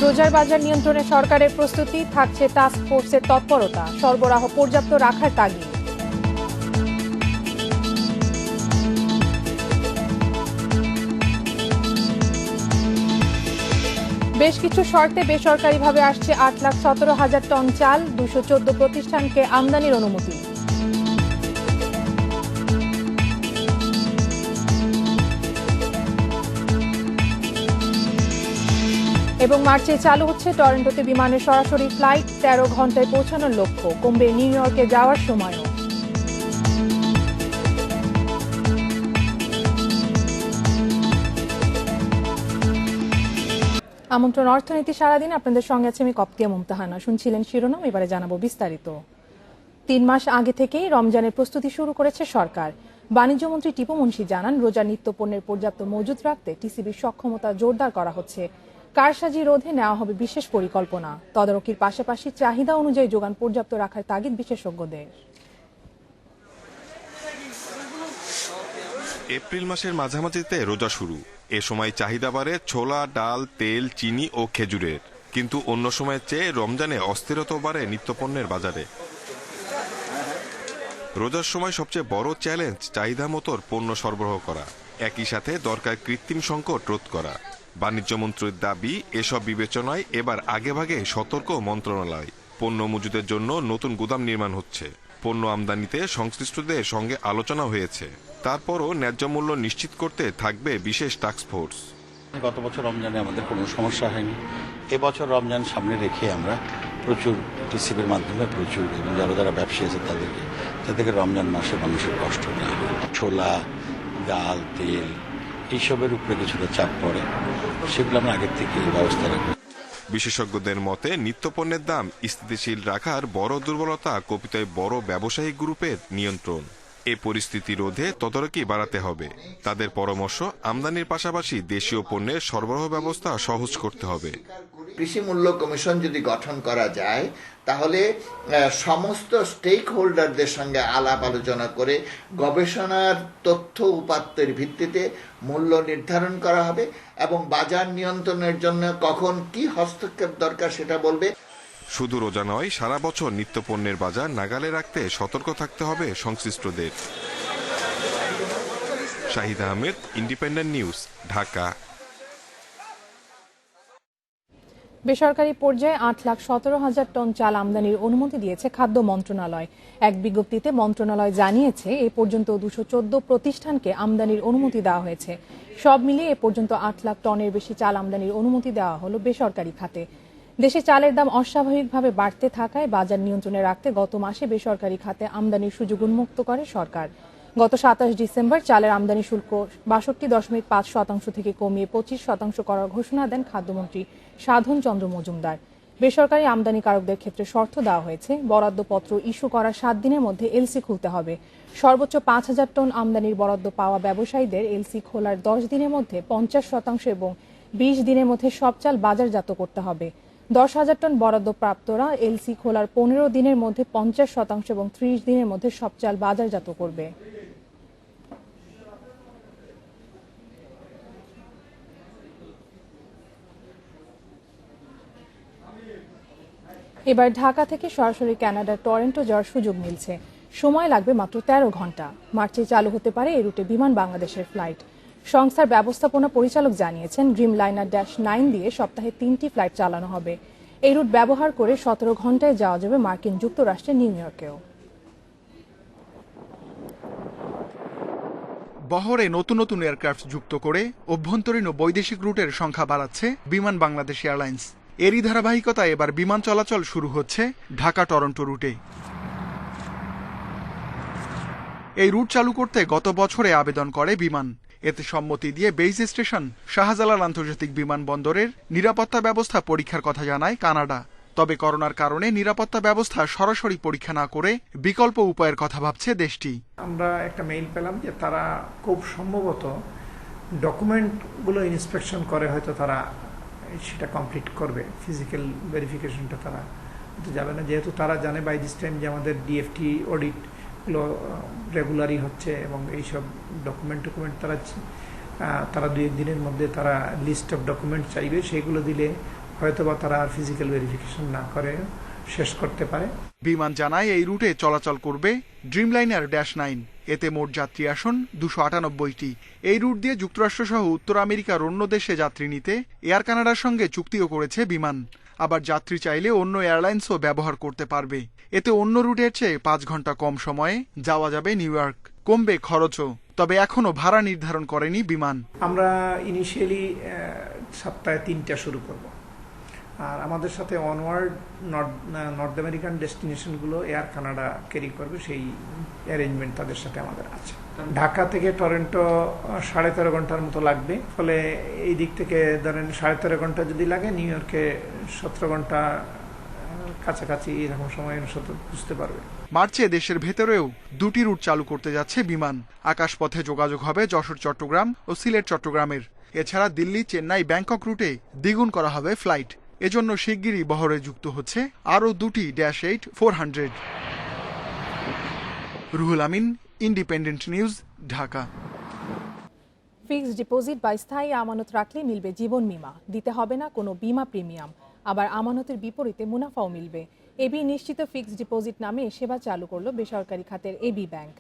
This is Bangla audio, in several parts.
রোজার বাজার নিয়ন্ত্রণে সরকারের প্রস্তুতি, থাকছে টাস্ক ফোর্সের তৎপরতা, সরবরাহ পর্যাপ্ত রাখার তাগিদ। বেশ কিছু শর্তে বেসরকারিভাবে আসছে 8,17,000 টন চাল, 214 প্রতিষ্ঠানকে আমদানির অনুমতি। এবং মার্চে চালু হচ্ছে টরন্টোতে বিমানের সরাসরি ফ্লাইট, 13 ঘন্টায় পৌঁছানোর লক্ষ্য, কমবে নিউ ইয়র্কে যাওয়ার সময়ও। আমন্ত্রণ অর্থনীতি সারাদিন, আপনাদের সঙ্গে আছে আমি কপ্তিয়া মুমতাহানা। শুনছিলেন শিরোনাম, এবারে জানাবো বিস্তারিত। 3 মাস আগে থেকেই রমজানের প্রস্তুতি শুরু করেছে সরকার। বাণিজ্যমন্ত্রী টিপু মুন্সি জানান, রোজার নিত্যপণ্যের পর্যাপ্ত মজুত রাখতে টিসিবির সক্ষমতা জোরদার করা হচ্ছে। কারসাজি রোধে নেওয়া হবে বিশেষ পরিকল্পনা। তদারকির পাশাপাশি চাহিদা অনুযায়ী যোগান পর্যাপ্ত রাখার তাগিদ বিশেষজ্ঞদের। এপ্রিল মাসের মাঝামাঝিতে রোজা শুরু। এ সময় চাহিদা বাড়ে ছোলা, ডাল, তেল, চিনি ও খেজুরের। কিন্তু অন্য সময়ের চেয়ে রমজানে অস্থিরতা বাড়ে নিত্যপণ্যের বাজারে। রোজার সময় সবচেয়ে বড় চ্যালেঞ্জ চাহিদা মতোর পণ্য সরবরাহ করা, একই সাথে দরকার কৃত্রিম সংকট রোধ করা। বাণিজ্য মন্ত্রীর দাবি, এসব বিবেচনায় এবার আগেভাগে সতর্ক মন্ত্রণালয়। পণ্য মজুদের জন্য নতুন গুদাম নির্মাণ হচ্ছে। পণ্য আমদানিতে সংশ্লিষ্টদের সঙ্গে আলোচনা হয়েছে। তারপরও ন্যায্য মূল্য নিশ্চিত করতে থাকবে বিশেষ টাস্ক ফোর্স। গত বছর রমজানে আমাদের কোনো সমস্যা হয়নি। এবছর রমজান সামনে রেখে আমরা প্রচুর টিসিবির মাধ্যমে প্রচুর, এবং যারা ব্যবসায়ী আছে তাদেরকে রমজান মাসে মানুষের কষ্ট না হয়, ছোলা, ডাল, তেল এইসবের উপরে কিছুটা চাপ পড়ে, সেগুলো আমরা আগের থেকে ব্যবস্থা রাখবো। বিশেষজ্ঞদের মতে নিত্যপণ্যের দাম স্থিতিশীল রাখার বড় দুর্বলতা কপিতায় বড় ব্যবসায়ী গ্রুপের নিয়ন্ত্রণ। এই পরিস্থিতি রোধে তদারকি বাড়াতে হবে। তাদের পরামর্শ, আমদানির পাশাপাশি দেশীয় পণ্যের সরবরাহ ব্যবস্থা সহজ করতে হবে। কৃষি মূল্য কমিশন যদি গঠন করা যায়, তাহলে সমস্ত স্টেক হোল্ডারদের সঙ্গে আলাপ আলোচনা করে গবেষণার তথ্য উপাত্তের ভিত্তিতে মূল্য নির্ধারণ করা হবে এবং বাজার নিয়ন্ত্রণের জন্য কখন কি হস্তক্ষেপ দরকার সেটা বলবে। শুধু রোজা নয়, সারা বছর নিত্যপণ্যের বাজার নাগালে রাখতে সতর্ক থাকতে হবে সংশ্লিষ্টদের। Shahid Ahmed, independent News, Dhaka. বেসরকারি পর্যায়ে 8,17,000 টন চাল আমদানির অনুমতি দিয়েছে খাদ্য মন্ত্রণালয়। এক বিজ্ঞপ্তিতে মন্ত্রণালয় জানিয়েছে, এ পর্যন্ত 214 প্রতিষ্ঠানকে আমদানির অনুমতি দেওয়া হয়েছে। সব মিলিয়ে এ পর্যন্ত 8 লাখ টনের বেশি চাল আমদানির অনুমতি দেওয়া হলো বেসরকারি খাতে। দেশে চালের দাম অস্বাভাবিকভাবে বাড়তে থাকায় বাজার নিয়ন্ত্রণে রাখতে গত মাসে বেসরকারি খাতে আমদানির সুযোগ উন্মুক্ত করে সরকার। গত 27 ডিসেম্বর চালের আমদানি শুল্ক 62.5% থেকে কমিয়ে 25% করার ঘোষণা দেন খাদ্যমন্ত্রী সাধন চন্দ্র মজুমদার। বেসরকারি আমদানিকারকদের ক্ষেত্রে শর্ত দেওয়া হয়েছে, বরাদ্দপত্র ইস্যু করার 7 দিনের মধ্যে এলসি খুলতে হবে। সর্বোচ্চ 5,000 টন আমদানির বরাদ্দ পাওয়া ব্যবসায়ীদের এলসি খোলার 10 দিনের মধ্যে 50% এবং 20 দিনের মধ্যে সব চাল বাজারজাত করতে হবে। 10,000 টন বরাদ্দ প্রাপ্তরা এলসি খোলার 15 দিনের মধ্যে 50% এবং 30 দিনের মধ্যে সব চাল বাজারজাত করবে। এবার ঢাকা থেকে সরাসরি কানাডার টরন্টো যাওয়ার সুযোগ মিলছে। সময় লাগবে মাত্র 13 ঘন্টা। মার্চে চালু হতে পারে এই রুটে বিমান বাংলাদেশের ফ্লাইট। সংস্থার ব্যবস্থাপনা পরিচালক জানিয়েছেন, ড্রিমলাইনার -9 দিয়ে সপ্তাহে 3টি ফ্লাইট চালানো হবে। এই রুট ব্যবহার করে 17 ঘন্টায় যাওয়া যাবে মার্কিন যুক্তরাষ্ট্রের নিউ ইয়র্কেও। বহরে নতুন নতুন এয়ারক্রাফট যুক্ত করে অভ্যন্তরীণ ও বৈদেশিক রুটের সংখ্যা বাড়াচ্ছে বিমান বাংলাদেশ এয়ারলাইন্স। এরই ধারাবাহিকতায় এবার বিমান চলাচল শুরু হচ্ছে ঢাকা টরন্টো রুটে। এই রুট চালু করতে গত বছরে আবেদন করে বিমান। এতে সম্মতি দিয়ে বেইজ স্টেশন শাহজালাল আন্তর্জাতিক বিমানবন্দরের নিরাপত্তা ব্যবস্থা পরীক্ষার কথা জানায় কানাডা। তবে করোনার কারণে নিরাপত্তা ব্যবস্থা সরাসরি পরীক্ষা না করে বিকল্প উপায়ের কথা ভাবছে দেশটি। আমরা একটা মেইল পেলাম যে তারা খুব সম্ভবত ডকুমেন্টগুলো ইন্সপেকশন করে হয়তো তারা সেটা কমপ্লিট করবে, ফিজিক্যাল ভেরিফিকেশনটা তারা যাবে না, যেহেতু তারা জানে বাই দিস টাইম যে আমাদের ডিএফটি অডিটগুলো রেগুলারই হচ্ছে এবং এইসব ডকুমেন্ট তারা 2-1 দিনের মধ্যে তারা লিস্ট অফ ডকুমেন্ট চাইবে। সেগুলো দিলে হয়তোবা তারা আর ফিজিক্যাল ভেরিফিকেশন না করে শেষ করতে পারে। বিমান জানায় এই রুটে চলাচল করবে ড্রিমলাইনার -9। এতে মোট যাত্রী আসন 298টি। এই রুট দিয়ে যুক্তরাষ্ট্রসহ উত্তর আমেরিকার অন্য দেশে যাত্রী নিতে এয়ার কানাডার সঙ্গে চুক্তিও করেছে বিমান। আবার যাত্রী চাইলে অন্য এয়ারলাইন্সও ব্যবহার করতে পারবে। এতে অন্য রুটের চেয়ে 5 ঘন্টা কম সময়ে যাওয়া যাবে নিউ ইয়র্ক। কমবে খরচও। তবে এখনো ভাড়া নির্ধারণ করেনি বিমান। আমরা ইনিশিয়ালি সপ্তাহে 3টা শুরু করব। আর আমাদের সাথে অনওয়ার্ড নর্থ আমেরিকান ডেস্টিনেশনগুলো এয়ার কানাডা ক্যারি করবে, সেই অ্যারেঞ্জমেন্ট তাদের সাথে আমাদের আছে। ঢাকা থেকে টরন্টো 13.5 ঘন্টার মতো লাগবে। ফলে এই দিক থেকে ধরেন 13.5 ঘন্টা যদি লাগে, নিউ ইয়র্কে 17 ঘন্টা কাছাকাছি এরকম সময় বুঝতে পারবে। মার্চে দেশের ভেতরেও 2টি রুট চালু করতে যাচ্ছে বিমান। আকাশপথে যোগাযোগ হবে যশোর চট্টগ্রাম ও সিলেট চট্টগ্রামের। এছাড়া দিল্লি চেন্নাই ব্যাংকক রুটে দ্বিগুণ করা হবে ফ্লাইট। এজন্য শিগগিরই বহরে যুক্ত হচ্ছে আরও 2টি -8-400। Ruhul Amin, Independent News, Dhaka. Fixed deposit বা স্থায়ী আমানত রাখলে মিলবে জীবন বীমা, দিতে হবে না কোনো বীমা প্রিমিয়াম। আবার আমানতের বিপরীতে মুনাফাও মিলবে। এবি নিশ্চিত ফিক্সড ডিপোজিট নামে সেবা চালু করলো বেসরকারি খাতের এবি ব্যাংক।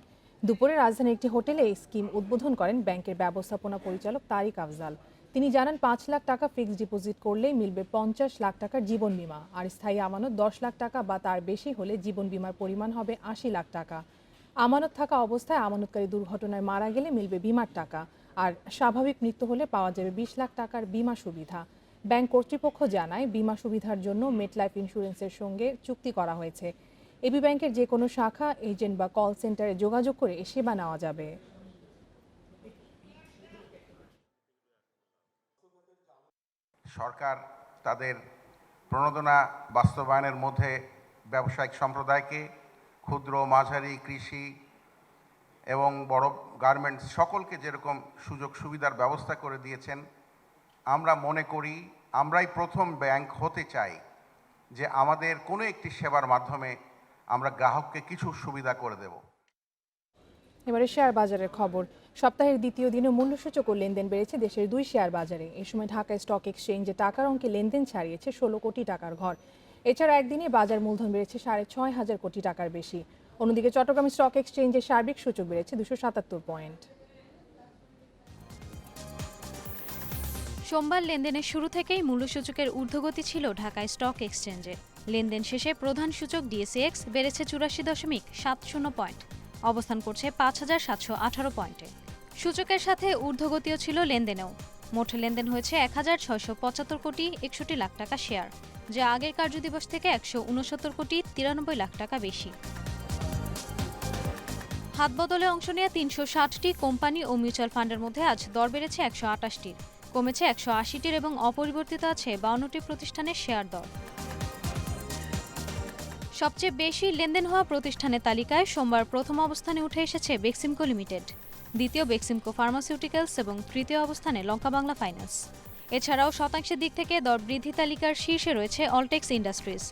দুপুরে রাজধানীর একটি হোটেলে এই স্কিম উদ্বোধন করেন ব্যাংকের ব্যবস্থাপনা পরিচালক তারিক আফজাল। তিনি জানান 5 লাখ টাকা ফিক্সড ডিপোজিট করলেই মিলবে 50 লাখ টাকার জীবন বীমা, আর স্থায়ী আমানত 10 লাখ টাকা বা তার বেশি হলে জীবন বীমার পরিমাণ হবে 80 লাখ টাকা। আমানত থাকা অবস্থায় আমানতকারী দুর্ঘটনায় মারা গেলে মিলবে বীমার টাকা, আর স্বাভাবিক মৃত্যু হলে পাওয়া যাবে 20 লাখ টাকার বীমা সুবিধা। ব্যাংক কর্তৃপক্ষ জানায় বীমা সুবিধার জন্য মেটলাইফ ইন্স্যুরেন্সের সঙ্গে চুক্তি করা হয়েছে। এবি ব্যাংকের যে কোনো শাখা, এজেন্ট বা কল সেন্টারে যোগাযোগ করে এ সেবা নেওয়া যাবে। সরকার তাদের প্রণোদনা বাস্তবায়নের মধ্যে ব্যবসায়িক সম্প্রদায়কে, ক্ষুদ্র মাঝারি কৃষি এবং বড় গার্মেন্টস সকলকে যেরকম সুযোগ সুবিধার ব্যবস্থা করে দিয়েছেন, আমরা মনে করি আমরাই প্রথম ব্যাংক হতে চাই যে আমাদের কোনো একটি সেবার মাধ্যমে আমরা গ্রাহককে কিছু সুবিধা করে দেব। এবারে শেয়ার বাজারের খবর। সপ্তাহের দ্বিতীয় দিনে মূল্যসূচক ও লেনদেন বেড়েছে দেশের 2 শেয়ার বাজারে। এই সময় ঢাকা স্টক এক্সচেঞ্জে টাকার অঙ্কে লেনদেন ছাড়িয়েছে 16 কোটি টাকার ঘর। এছাড়া একদিনে বাজার মূলধন বেড়েছে 6.5 কোটি টাকার বেশি। অন্যদিকে চট্টগ্রাম স্টক এক্সচেঞ্জে সার্বিক সূচক বেড়েছে 277 পয়েন্ট। সোমবার লেনদেনের শুরু থেকেই মূল্যসূচকের ঊর্ধ্বগতি ছিল ঢাকা স্টক এক্সচেঞ্জে। লেনদেন শেষে প্রধান সূচক ডিএসইএক্স বেড়েছে 84.70 পয়েন্ট, অবস্থান করছে 5718 পয়েন্টে। সূচকের সাথে ঊর্ধ্বগতিও ছিল লেনদেনেও। মোট লেনদেন হয়েছে 1675 কোটি 61 লাখ টাকা শেয়ার, যা আগের কার্যদিবস থেকে 169 কোটি 93 লাখ টাকা বেশি। হাতবদলে অংশ নেওয়া 360টি কোম্পানি ও মিউচুয়াল ফান্ডের মধ্যে আজ দর বেড়েছে 128টির, কমেছে 180টির এবং অপরিবর্তিত আছে 52টি প্রতিষ্ঠানের শেয়ার দর। সবচেয়ে বেশি লেনদেন হওয়া প্রতিষ্ঠানের তালিকায় সোমবার প্রথম অবস্থানে উঠে এসেছে বেক্সিমকো লিমিটেড, দ্বিতীয় বেক্সিমকো ফার্মাসিউটিক্যালস এবং তৃতীয় অবস্থানে লঙ্কা বাংলা ফাইন্যান্স। এছাড়াও শতাংশের দিক থেকে দর বৃদ্ধি তালিকার শীর্ষে রয়েছে অলটেক্স ইন্ডাস্ট্রিজ,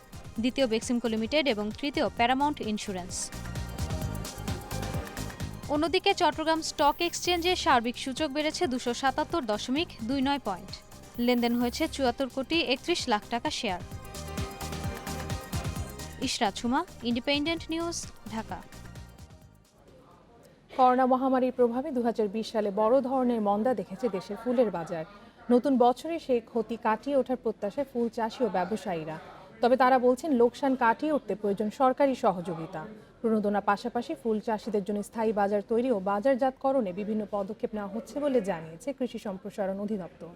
দ্বিতীয় বেক্সিমকো লিমিটেড এবং তৃতীয় প্যারামাউন্ট ইন্স্যুরেন্স। অন্যদিকে চট্টগ্রাম স্টক এক্সচেঞ্জে সার্বিক সূচক বেড়েছে 277.29 পয়েন্ট। লেনদেন হয়েছে 74 কোটি 31 লাখ টাকা share. Ishrat Suma, independent News, Dhaka. Corona মহামারীর প্রভাবে 2020 সালে বড় ধরনের মন্দা দেখেছে দেশের ফুলের বাজার। নতুন বছরে সেই ক্ষতি কাটিয়ে ওঠার প্রত্যাশায় ফুল চাষি ও ব্যবসায়ীরা। তবে তারা বলছেন লোকসান কাটিয়ে উঠতে প্রয়োজন সরকারি সহযোগিতা। প্রণোদনার পাশাপাশি ফুল চাষিদের জন্য স্থায়ী বাজার তৈরি ও বাজারজাতকরণে বিভিন্ন পদক্ষেপ নেওয়া হচ্ছে বলে জানিয়েছে কৃষি সম্প্রসারণ অধিদপ্তর।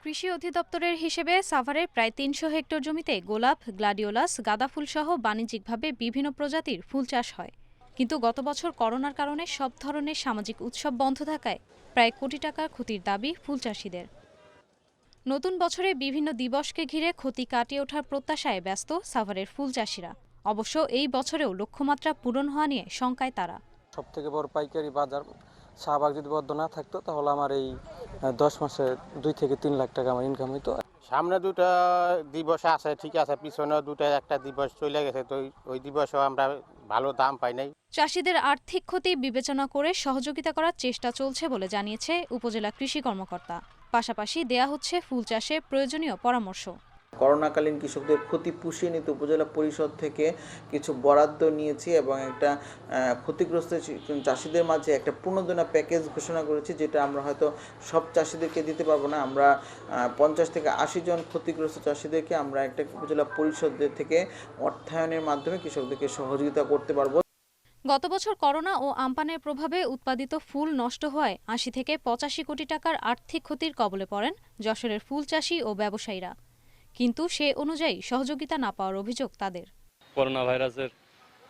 কৃষি অধিদপ্তরের হিসেবে সাভারের প্রায় 300 হেক্টর জমিতে গোলাপ, গ্লাডিওলাস, গাঁদা ফুল সহ বাণিজ্যিকভাবে বিভিন্ন প্রজাতির ফুল চাষ হয়। কিন্তু গত বছর করোনার কারণে সব ধরনের সামাজিক উৎসব বন্ধ থাকায় প্রায় কোটি টাকার ক্ষতির দাবি ফুল চাষিদের। নতুন বছরে বিভিন্ন দিবসকে ঘিরে ক্ষতি কাটিয়ে ওঠার প্রত্যাশায় ব্যস্ত সাভারের ফুল চাষিরা। অবশ্য এই বছরেও লক্ষ্যমাত্রা পূরণ হওয়া নিয়ে শঙ্কায় তারা। সবথেকে বড় পাইকারি বাজার শাহবাগ যদি বদ্ধ না থাকতো তাহলে আমার এই 10 মাসে 2 থেকে 3 লাখ টাকা আমার ইনকাম হইতো। সামনে দুটো দিবস আছে, ঠিক আছে, পিছনে দুটো একটা দিবস চলে গেছে, তো ওই দিবসও আমরা ভালো দাম পাই নাই। চাষিদের আর্থিক ক্ষতি বিবেচনা করে সহযোগিতা করার চেষ্টা চলছে বলে জানিয়েছে উপজেলা কৃষি কর্মকর্তা। পাশাপাশি দেয়া হচ্ছে ফুল চাষে প্রয়োজনীয় পরামর্শ। করোনাকালীন কৃষকদের ক্ষতি পুষিয়ে নিতে উপজেলা পরিষদ থেকে কিছু বরাদ্দ নিয়েছি এবং একটা ক্ষতিগ্রস্ত চাষিদের মাঝে একটা প্রণোদনা প্যাকেজ ঘোষণা করেছি, যেটা আমরা হয়তো সব চাষিদেরকে দিতে পারবো না। আমরা 50 থেকে 80 জন ক্ষতিগ্রস্ত চাষিদেরকে আমরা একটা উপজেলা পরিষদের থেকে অর্থায়নের মাধ্যমে কৃষকদেরকে সহযোগিতা করতে পারবো। গত বছর করোনা ও আমপানের প্রভাবে উৎপাদিত ফুল নষ্ট হওয়ায় 80 থেকে 85 কোটি টাকার আর্থিক ক্ষতির কবলে পড়েন যশোরের ফুল চাষি ও ব্যবসায়ীরা। কিন্তু সে অনুযায়ী সহযোগিতা না পাওয়ার অভিযোগ তাদের। করোনা ভাইরাসের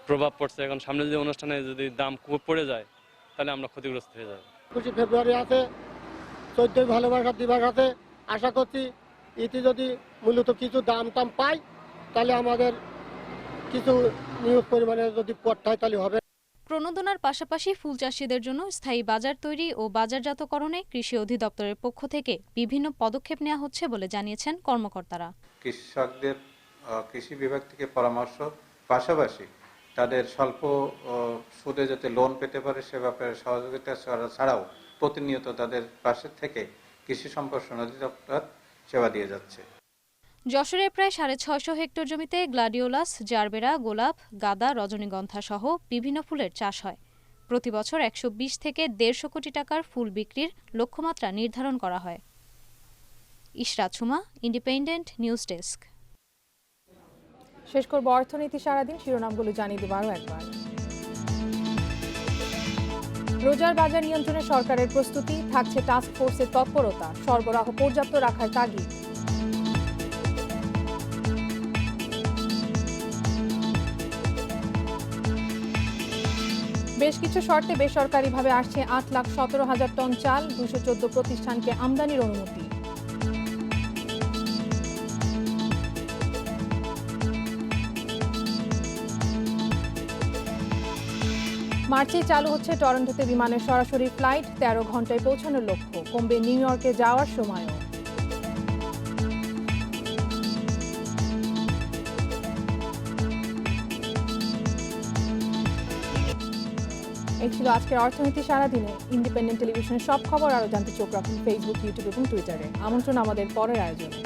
প্রভাব পড়ছে, এখন সামনে যদি অনুষ্ঠানে যদি দাম খুব পড়ে যায় তাহলে আমরা ক্ষতিগ্রস্ত হয়ে যাব। 25 ফেব্রুয়ারি আছে, 14 ভালোবাসার দিবস আছে। আশা করছি এতে যদি মূলত কিছু দাম টাম পাই তাহলে আমাদের কিছু নিউজ পরিমাণে যদি পড়তে তাহলে হবে। প্রণোদনার পাশাপাশি ফুল চাষিদের জন্য স্থায়ী বাজার তৈরি ও বাজারজাতকরণে কৃষি অধিদপ্তরের পক্ষ থেকে বিভিন্ন পদক্ষেপ নেওয়া হচ্ছে বলে জানিয়েছেন কর্মকর্তারা। কৃষকদের কৃষি বিভাগ থেকে পরামর্শ, পাশাপাশি তাদের স্বল্প সুদে যাতে লোন পেতে পারে সে ব্যাপারে সহযোগিতা ছাড়াও প্রতিনিয়ত তাদের পাশে থেকে কৃষি সম্প্রসারণ অধিদপ্তর সেবা দিয়ে যাচ্ছে। যশোরে প্রায় 650 হেক্টর জমিতে গ্লাডিওলাস, জারবেরা, গোলাপ, গাঁদা, রজনীগন্ধা সহ বিভিন্ন ফুলের চাষ হয়। প্রতি বছর 120 থেকে 150 কোটি টাকার ফুল বিক্রির লক্ষ্যমাত্রা নির্ধারণ করা হয়। Ishrat Suma, independent news desk. শেষ করব অর্থনীতি সারাদিন, শিরোনামগুলো জানিয়ে দেব আরও একবার। রোজার বাজার নিয়ন্ত্রণে সরকারের প্রস্তুতি, থাকছে টাস্ক ফোর্সের তৎপরতা, সরবরাহ পর্যাপ্ত রাখার তাগিদ। বেশ কিছু শর্তে বেসরকারিভাবে আসছে 8,17,000 টন চাল, 214 প্রতিষ্ঠানকে আমদানির অনুমতি। মার্চে চালু হচ্ছে টরন্টোতে বিমানের সরাসরি ফ্লাইট, 13 ঘন্টায় পৌঁছানোর লক্ষ্য, কমবে নিউ ইয়র্কে যাওয়ার সময়ও। এই ছিল আজকের অর্থনীতি সারাদিনে। ইন্ডিপেন্ডেন্ট টেলিভিশনের সব খবর আরও জানতে চোখ রাখুন ফেসবুক, ইউটিউব এবং টুইটারে। আমন্ত্রণ আমাদের পরের আয়োজনে।